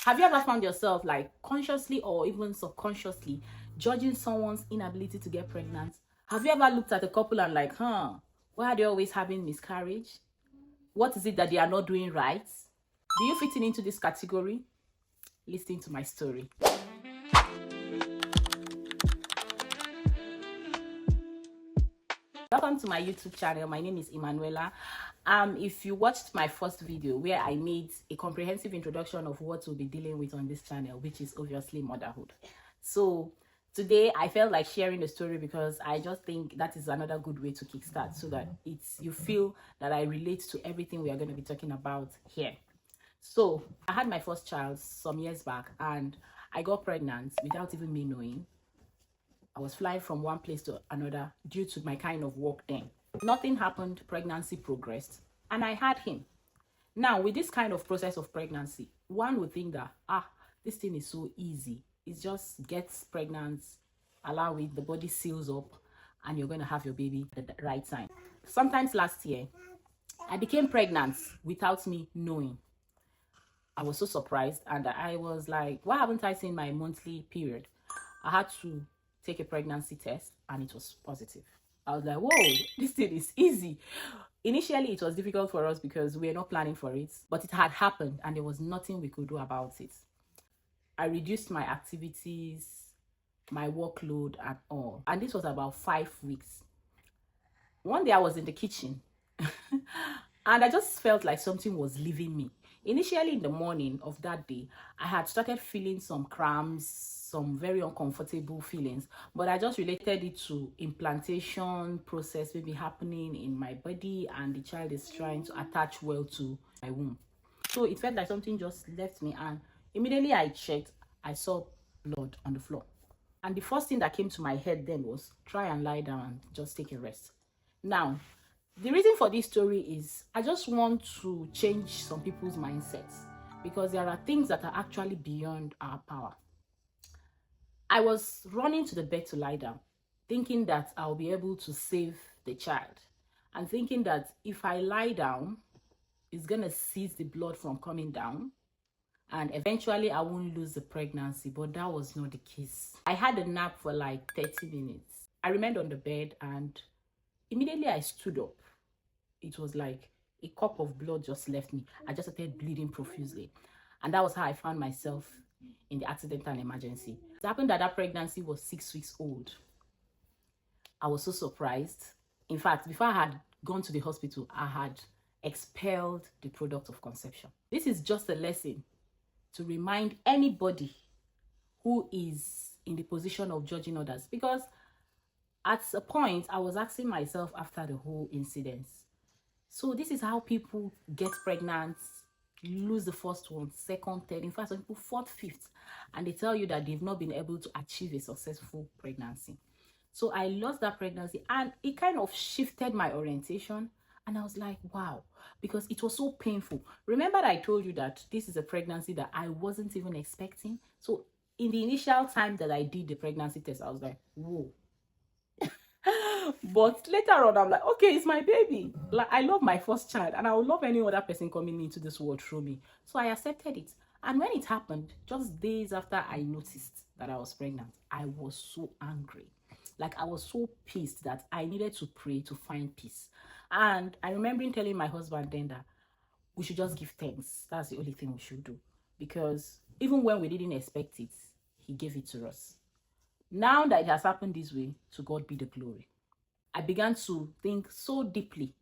Have you ever found yourself like consciously or even subconsciously judging someone's inability to get pregnant? Have you ever looked at a couple and like, why are they always having miscarriage? What is it that they are not doing right? Do you fit into this category? Listen to my story. Welcome to my YouTube channel. My name is Emanuela. If you watched my first video where I made a comprehensive introduction of what we'll be dealing with on this channel, which is obviously motherhood. So today I felt like sharing the story because I just think that is another good way to kickstart so that you feel that I relate to everything we are going to be talking about here. So I had my first child some years back and I got pregnant without even me knowing. I was flying from one place to another due to my kind of work then. Nothing happened, pregnancy progressed, and I had him. Now, with this kind of process of pregnancy, one would think that, this thing is so easy. It just gets pregnant, allow it, the body seals up, and you're going to have your baby at the right time. Sometimes last year, I became pregnant without me knowing. I was so surprised, and I was like, why haven't I seen my monthly period? I had to take a pregnancy test and it was positive. I was like, whoa, this thing is easy. Initially, it was difficult for us because we were not planning for it, but it had happened and there was nothing we could do about it. I reduced my activities, my workload and all. And this was about 5 weeks. One day I was in the kitchen and I just felt like something was leaving me. Initially in the morning of that day, I had started feeling some cramps, some very uncomfortable feelings, but I just related it to implantation process maybe happening in my body and the child is trying to attach well to my womb. So it felt like something just left me and immediately I checked, I saw blood on the floor. And the first thing that came to my head then was try and lie down and just take a rest. Now, the reason for this story is I just want to change some people's mindsets because there are things that are actually beyond our power. I was running to the bed to lie down, thinking that I'll be able to save the child and thinking that if I lie down, it's going to cease the blood from coming down and eventually I won't lose the pregnancy, but that was not the case. I had a nap for like 30 minutes. I remained on the bed and immediately I stood up. It was like a cup of blood just left me. I just started bleeding profusely. And that was how I found myself in the accidental emergency. It happened that that pregnancy was 6 weeks old. I was so surprised. In fact, before I had gone to the hospital, I had expelled the product of conception. This is just a lesson to remind anybody who is in the position of judging others. Because at a point, I was asking myself after the whole incident, so this is how people get pregnant, lose the first one, second, third, in fact, some people fourth, fifth, and they tell you that they've not been able to achieve a successful pregnancy. So I lost that pregnancy and it kind of shifted my orientation. And I was like, wow, because it was so painful. Remember I told you that this is a pregnancy that I wasn't even expecting. So in the initial time that I did the pregnancy test, I was like, whoa. But later on, I'm like, okay, it's my baby. Like, I love my first child and I would love any other person coming into this world through me. So I accepted it. And when it happened, just days after I noticed that I was pregnant, I was so angry. Like, I was so pissed that I needed to pray to find peace. And I remember telling my husband then that we should just give thanks. That's the only thing we should do. Because even when we didn't expect it, he gave it to us. Now that it has happened this way, to God be the glory. I began to think so deeply.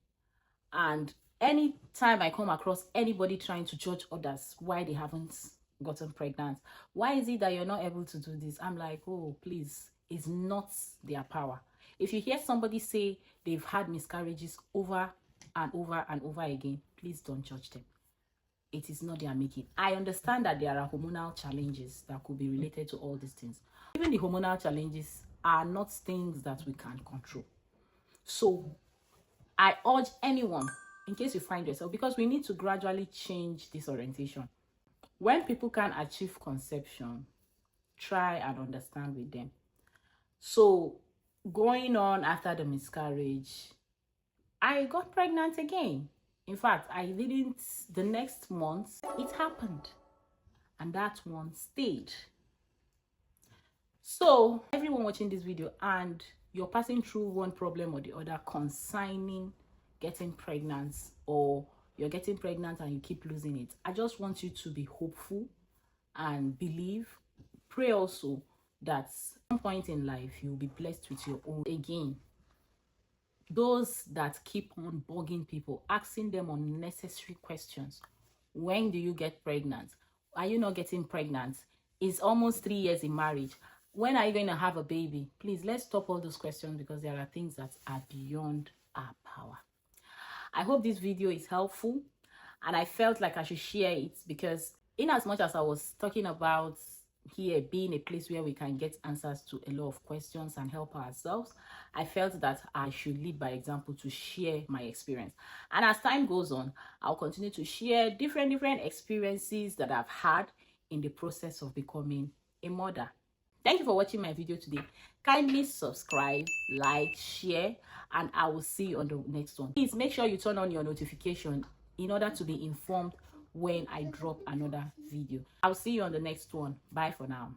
And anytime I come across anybody trying to judge others why they haven't gotten pregnant, why is it that you're not able to do this? I'm like, oh, please, it's not their power. If you hear somebody say they've had miscarriages over and over and over again, please don't judge them. It is not their making. I understand that there are hormonal challenges that could be related to all these things. Even the hormonal challenges are not things that we can control. So I urge anyone, in case you find yourself, because we need to gradually change this orientation. When people can achieve conception, try and understand with them. So going on after the miscarriage, I got pregnant again. In fact, I didn't, the next month, it happened. and that one stayed. So everyone watching this video and you're passing through one problem or the other concerning getting pregnant, or you're getting pregnant and you keep losing it, I just want you to be hopeful and believe. Pray also that at some point in life you'll be blessed with your own. Again, those that keep on bugging people, asking them unnecessary questions. When do you get pregnant? Are you not getting pregnant? It's almost 3 years in marriage. When are you going to have a baby? Please, let's stop all those questions, because there are things that are beyond our power. I hope this video is helpful, and I felt like I should share it, because in as much as I was talking about here being a place where we can get answers to a lot of questions and help ourselves, I felt that I should lead by example to share my experience. And as time goes on, I'll continue to share different experiences that I've had in the process of becoming a mother. Thank you for watching my video today. Kindly subscribe, like, share, and I will see you on the next one. Please make sure you turn on your notification in order to be informed when I drop another video. I'll see you on the next one. Bye for now.